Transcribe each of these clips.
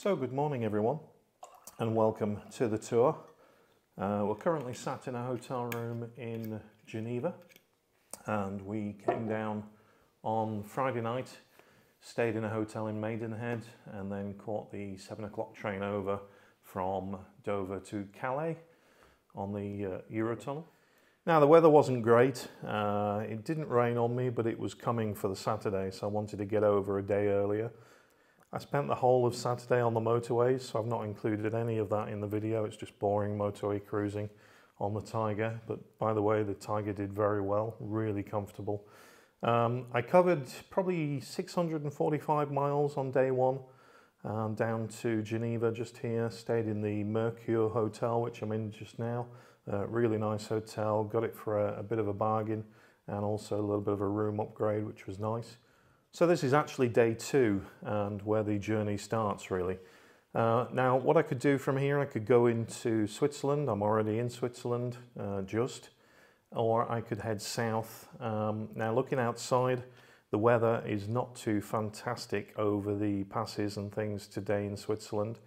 So good morning everyone and welcome to the tour. We're currently sat in a hotel room in Geneva and we came down on Friday night, stayed in a hotel in Maidenhead and then caught the 7 o'clock train over from Dover to Calais on the Eurotunnel. Now the weather wasn't great, it didn't rain on me but it was coming for the Saturday, so I wanted to get over a day earlier. I spent the whole of Saturday on the motorways, so I've not included any of that in the video. It's just boring motorway cruising on the Tiger. But by the way, the Tiger did very well, really comfortable. I covered probably 645 miles on day one, down to Geneva just here. Stayed in the Mercure Hotel, which I'm in just now. Really nice hotel, got it for a bit of a bargain and also a little bit of a room upgrade, which was nice. So this is actually day two and where the journey starts really. Now what I could do from here, I could go into Switzerland. I'm already in Switzerland or I could head south. Now looking outside, the weather is not too fantastic over the passes and things today in Switzerland.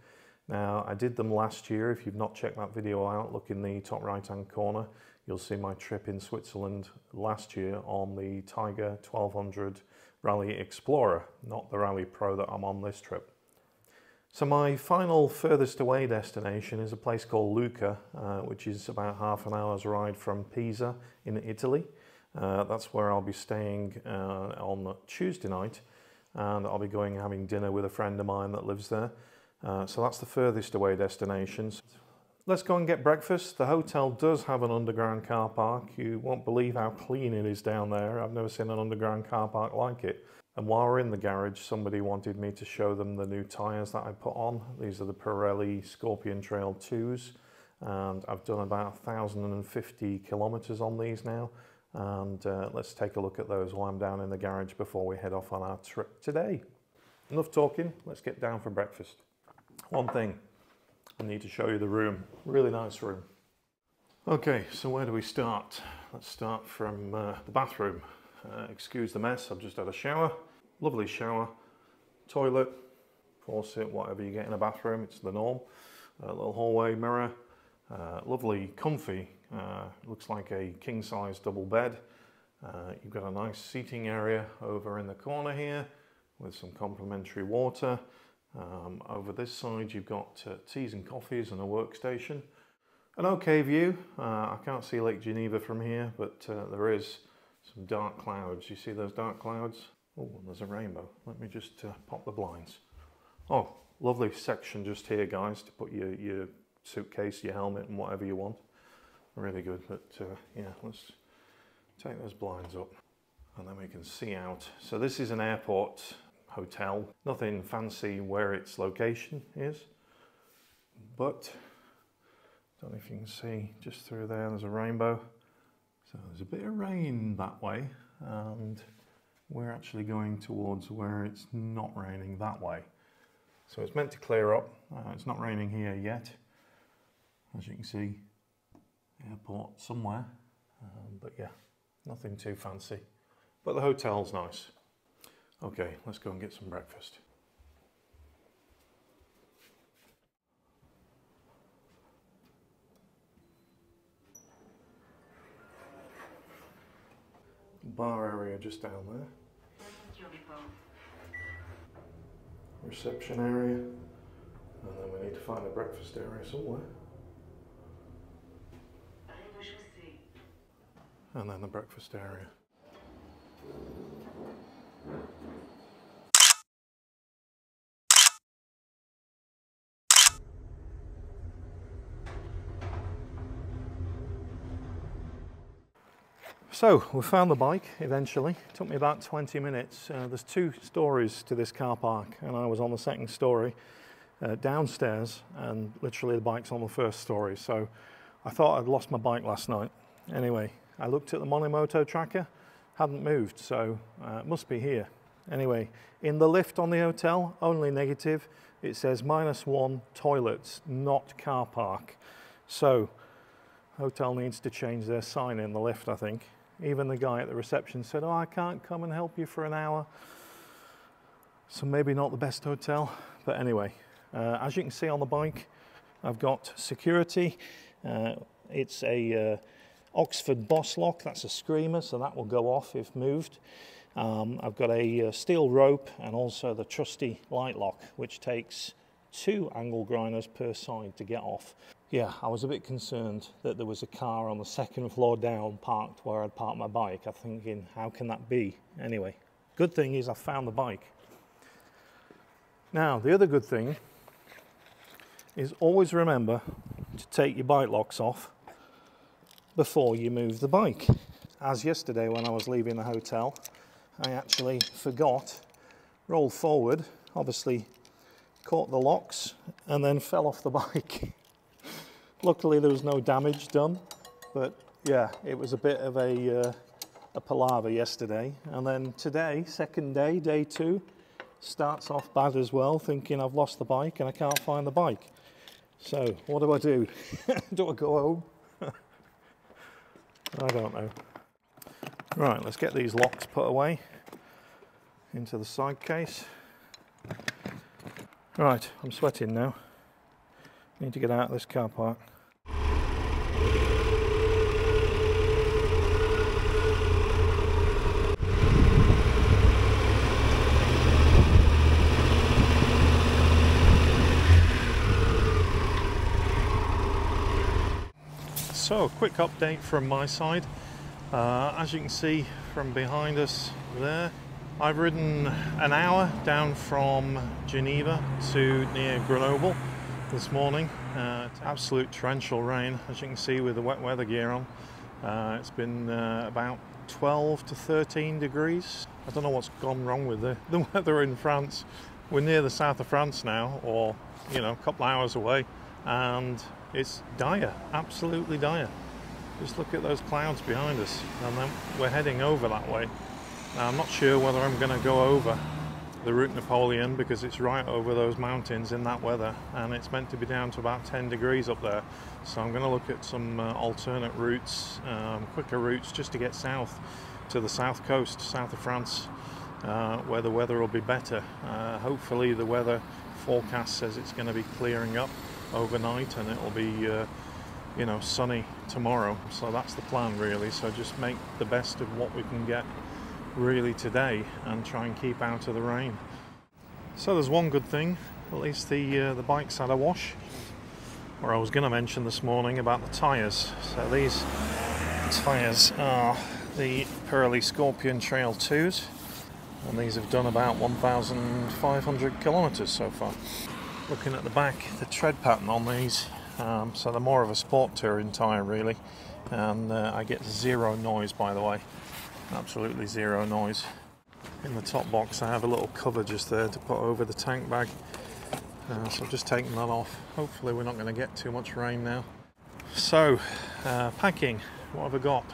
Now I did them last year. If you've not checked that video out, look in the top right hand corner. You'll see my trip in Switzerland last year on the Tiger 1200 Rally Explorer, not the Rally Pro that I'm on this trip. So my final furthest away destination is a place called Lucca, which is about half an hour's ride from Pisa in Italy. That's where I'll be staying on Tuesday night, and I'll be going having dinner with a friend of mine that lives there. So that's the furthest away destination. Let's go and get breakfast. The hotel does have an underground car park. You won't believe how clean it is down there. I've never seen an underground car park like it. And while we're in the garage, somebody wanted me to show them the new tyres that I put on. These are the Pirelli Scorpion Trail 2s. And I've done about 1,050 kilometers on these now. And let's take a look at those while I'm down in the garage before we head off on our trip today. Enough talking, let's get down for breakfast. One thing. I need to show you the room. Really nice room. Okay, so where do we start? Let's start from the bathroom. Excuse the mess, I've just had a shower. Lovely shower, toilet, faucet, whatever you get in a bathroom, it's the norm. A little hallway mirror, lovely, comfy, looks like a king-size double bed. You've got a nice seating area over in the corner here with some complimentary water. Over this side you've got teas and coffees and a workstation. An okay view. I can't see Lake Geneva from here, but there is some dark clouds. You see those dark clouds? Oh, and there's a rainbow. Let me just pop the blinds. Oh, lovely section just here, guys, to put your suitcase, your helmet and whatever you want. Really good, but yeah, let's take those blinds up and then we can see out. So this is an airport hotel, nothing fancy where its location is, but I don't know if you can see just through there's a rainbow. So there's a bit of rain that way and we're actually going towards where it's not raining that way. So it's meant to clear up. It's not raining here yet, as you can see, airport somewhere, but yeah, nothing too fancy, but the hotel's nice. Okay, let's go and get some breakfast. Bar area just down there. Reception area. And then we need to find a breakfast area somewhere. And then the breakfast area. So we found the bike eventually. It took me about 20 minutes. There's two stories to this car park and I was on the second story downstairs and literally the bike's on the first story. So I thought I'd lost my bike last night. Anyway, I looked at the Monimoto tracker, hadn't moved, so it must be here. Anyway, in the lift on the hotel, only negative. It says -1 toilets, not car park. So hotel needs to change their sign in the lift, I think. Even the guy at the reception said, oh, I can't come and help you for an hour. So maybe not the best hotel, but anyway, As you can see on the bike, I've got security. It's a Oxford Boss lock. That's a screamer, so that will go off if moved. I've got a steel rope and also the trusty light lock, which takes 2 angle grinders per side to get off. Yeah, I was a bit concerned that there was a car on the 2nd floor down parked where I'd parked my bike. I'm thinking, how can that be? Anyway, good thing is I found the bike. Now, the other good thing is always remember to take your bike locks off before you move the bike. As yesterday when I was leaving the hotel, I actually forgot, rolled forward, obviously caught the locks and then fell off the bike. Luckily there was no damage done, but yeah, it was a bit of a palaver yesterday. And then today, second day, day 2, starts off bad as well, thinking I've lost the bike and I can't find the bike. So what do I do? Do I go home? I don't know. Right, let's get these locks put away into the side case. Right, I'm sweating now. Need to get out of this car park. So, a quick update from my side. As you can see from behind us there, I've ridden an hour down from Geneva to near Grenoble this morning. Absolute torrential rain, as you can see with the wet weather gear on. It's been about 12 to 13 degrees. I don't know what's gone wrong with the weather in France. We're near the south of France now, or you know, a couple hours away, and it's dire, absolutely dire. Just look at those clouds behind us, and then we're heading over that way. Now, I'm not sure whether I'm going to go over the Route Napoleon because it's right over those mountains in that weather, and it's meant to be down to about 10 degrees up there. So I'm going to look at some alternate routes, quicker routes, just to get south to the south coast, south of France, where the weather will be better. Hopefully the weather forecast says it's going to be clearing up overnight and it will be you know, sunny tomorrow. So that's the plan really. So just make the best of what we can get really today and try and keep out of the rain. So there's one good thing, at least the bike's had a wash. Or I was going to mention this morning about the tyres. So these tyres are the Pirelli Scorpion Trail 2s, and these have done about 1,500 kilometers so far. Looking at the back, the tread pattern on these, so they're more of a sport touring tyre really, and I get zero noise, by the way, absolutely zero noise. In the top box I have a little cover just there to put over the tank bag, so I've just taken that off. Hopefully we're not going to get too much rain now. So packing, what have I got?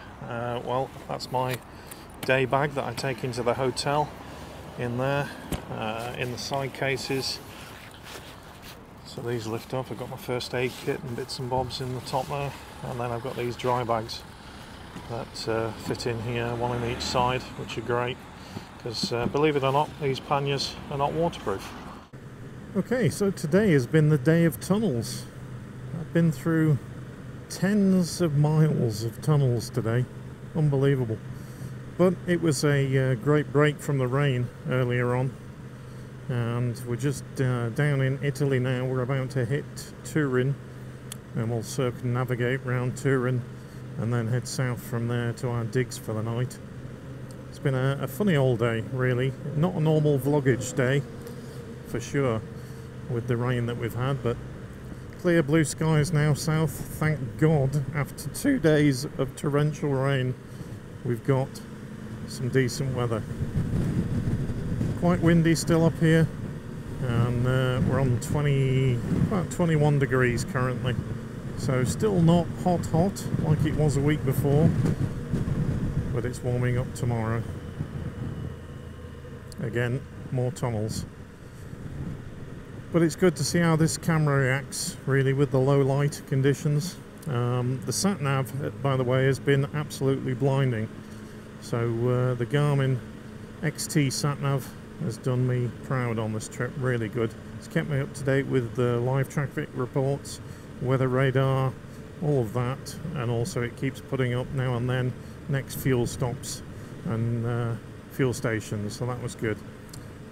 Well, that's my day bag that I take into the hotel. In there, in the side cases, so these lift up. I've got my first aid kit and bits and bobs in the top there, and then I've got these dry bags that fit in here, one in each side, which are great because believe it or not, these panniers are not waterproof. Okay, so today has been the day of tunnels. I've been through tens of miles of tunnels today, unbelievable. But it was a great break from the rain earlier on, and we're just down in Italy now. We're about to hit Turin, and we'll circumnavigate around Turin and then head south from there to our digs for the night. It's been a funny old day really, not a normal vloggage day for sure with the rain that we've had, but clear blue skies now south, thank God. After 2 days of torrential rain we've got some decent weather. Quite windy still up here, and we're on about 21 degrees currently, so still not hot like it was a week before, but it's warming up tomorrow. Again, more tunnels, but it's good to see how this camera reacts really with the low light conditions. The sat nav, by the way, has been absolutely blinding. So the Garmin XT sat nav has done me proud on this trip, really good. It's kept me up to date with the live traffic reports, weather radar, all of that, and also it keeps putting up now and then next fuel stops and fuel stations, so that was good.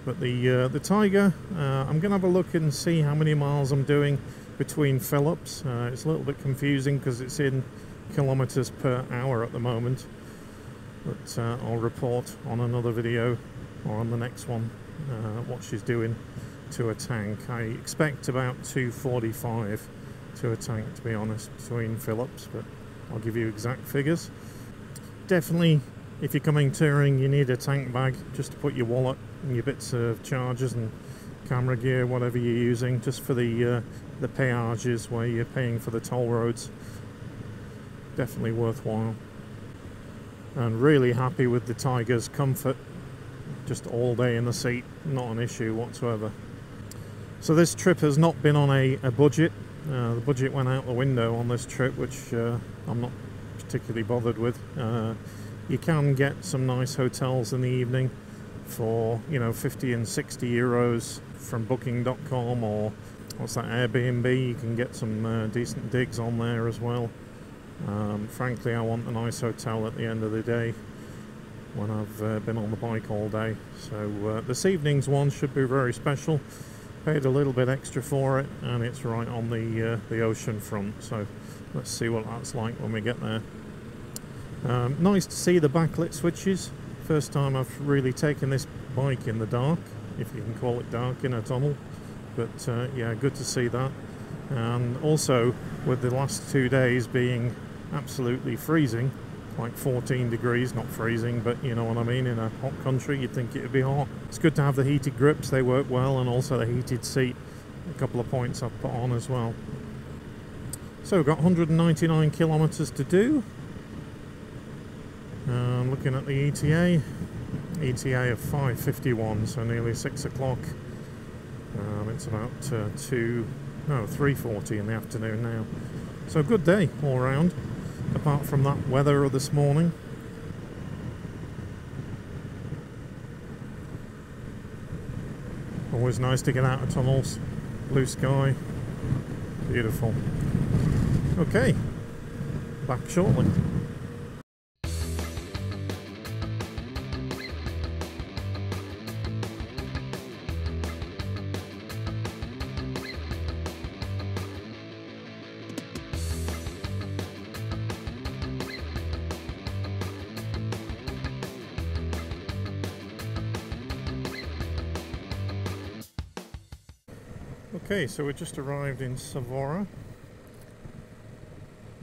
But the Tiger, I'm going to have a look and see how many miles I'm doing between fill-ups. It's a little bit confusing because it's in kilometers per hour at the moment, but I'll report on another video or on the next one what she's doing to a tank. I expect about 245 to a tank, to be honest, between fill-ups, but I'll give you exact figures. Definitely, if you're coming touring, you need a tank bag just to put your wallet and your bits of chargers and camera gear, whatever you're using, just for the peages where you're paying for the toll roads. Definitely worthwhile. And really happy with the Tiger's comfort. Just all day in the seat, not an issue whatsoever. So this trip has not been on a budget. The budget went out the window on this trip, which I'm not particularly bothered with. You can get some nice hotels in the evening for, you know, 50 and 60 euros from booking.com, or what's that, Airbnb. You can get some decent digs on there as well. Frankly, I want a nice hotel at the end of the day when I've been on the bike all day. So this evening's one should be very special. Paid a little bit extra for it, and it's right on the ocean front, so let's see what that's like when we get there. Nice to see the backlit switches. First time I've really taken this bike in the dark, if you can call it dark in a tunnel, but yeah, good to see that. And also with the last 2 days being absolutely freezing, like 14 degrees, not freezing, but you know what I mean, in a hot country you'd think it would be hot. It's good to have the heated grips, they work well, and also the heated seat, a couple of points I've put on as well. So we've got 199 kilometers to do. Looking at the ETA of 5:51, so nearly 6 o'clock. It's about 3:40 in the afternoon now. So a good day all round, apart from that weather of this morning. Always nice to get out of tunnels, blue sky, beautiful. Okay, back shortly. Okay, so we just arrived in Savora.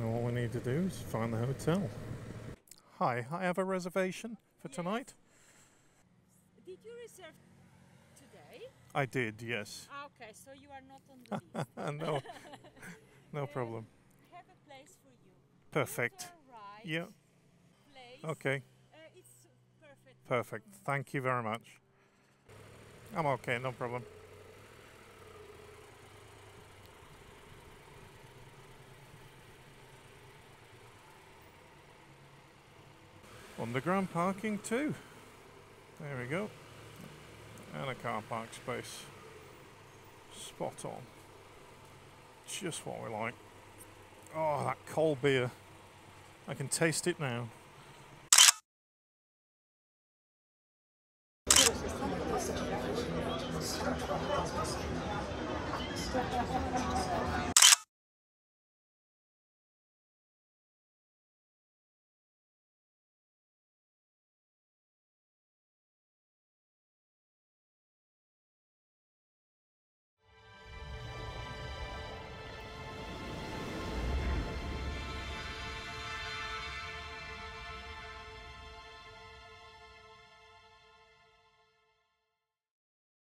Now all we need to do is find the hotel. Hi, I have a reservation for tonight. Did you reserve today? I did, yes. Okay, so you are not on the list. No, no problem. I have a place for you. Perfect. Right. Yeah. Place. Okay. It's perfect. Perfect. Thank you very much. I'm okay, no problem. Underground parking too. There we go. And a car park space. Spot on. Just what we like. Oh, that cold beer. I can taste it now.